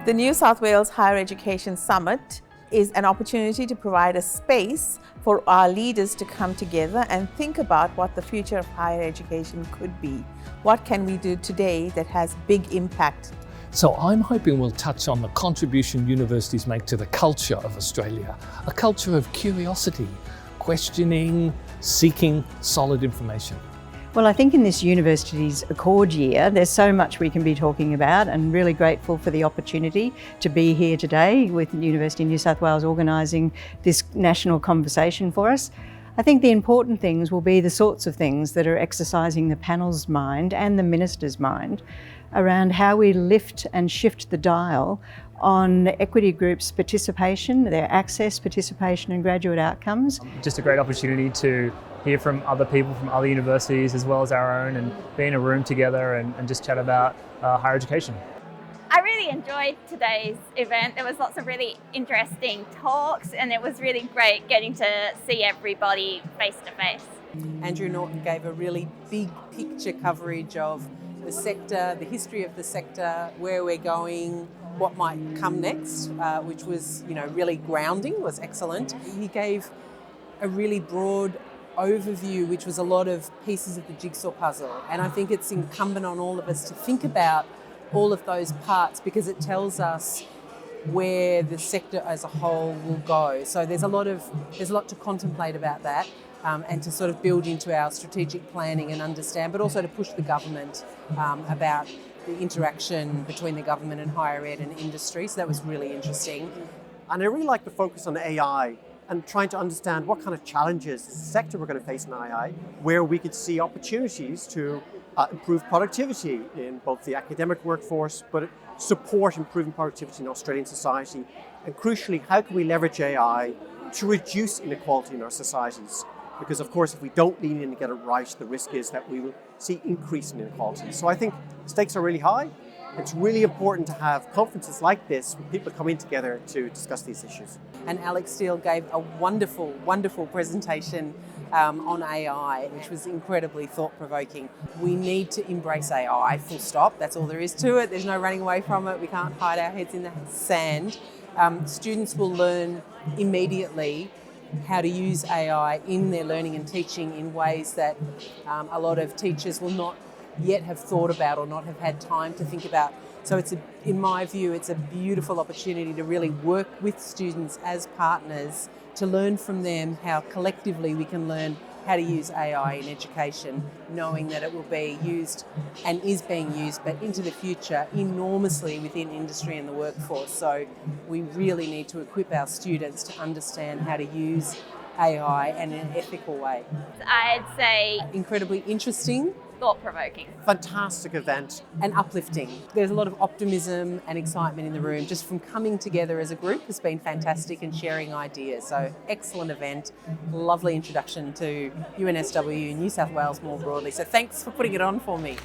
The New South Wales Higher Education Summit is an opportunity to provide a space for our leaders to come together and think about what the future of higher education could be. What can we do today that has big impact? So I'm hoping we'll touch on the contribution universities make to the culture of Australia, a culture of curiosity, questioning, seeking solid information. Well, I think in this university's Accord year, there's so much we can be talking about, and really grateful for the opportunity to be here today with the University of New South Wales organising this national conversation for us. I think the important things will be the sorts of things that are exercising the panel's mind and the minister's mind around how we lift and shift the dial on equity groups' participation, their access, participation and graduate outcomes. Just a great opportunity to hear from other people from other universities as well as our own, and be in a room together and just chat about higher education. I really enjoyed today's event. There was lots of really interesting talks, and it was really great getting to see everybody face to face. Andrew Norton gave a really big picture coverage of the sector, the history of the sector, where we're going, what might come next, which was, really grounding, was excellent. He gave a really broad overview, which was a lot of pieces of the jigsaw puzzle. And I think it's incumbent on all of us to think about all of those parts, because it tells us where the sector as a whole will go. So there's a lot to contemplate about that, and to sort of build into our strategic planning and understand, but also to push the government about the interaction between the government and higher ed and industry. So that was really interesting. And I really like the focus on AI and trying to understand what kind of challenges the sector we're going to face in AI, where we could see opportunities to improve productivity in both the academic workforce, but support improving productivity in Australian society. And crucially, how can we leverage AI to reduce inequality in our societies? Because of course, if we don't lean in and get it right, the risk is that we will see increase in inequality. So I think stakes are really high. It's really important to have conferences like this where people come in together to discuss these issues. And Alex Steele gave a wonderful, wonderful presentation on AI, which was incredibly thought-provoking. We need to embrace AI, full stop. That's all there is to it. There's no running away from it. We can't hide our heads in the sand. Students will learn immediately how to use AI in their learning and teaching in ways that a lot of teachers will not yet have thought about or not have had time to think about. So in my view, it's a beautiful opportunity to really work with students as partners, to learn from them how collectively we can learn how to use AI in education, knowing that it will be used and is being used, but into the future enormously within industry and the workforce. So we really need to equip our students to understand how to use AI in an ethical way. I'd say incredibly interesting, thought-provoking, fantastic event, and uplifting. There's a lot of optimism and excitement in the room just from coming together as a group has been fantastic, and sharing ideas. So excellent event, lovely introduction to UNSW, New South Wales more broadly. So thanks for putting it on for me.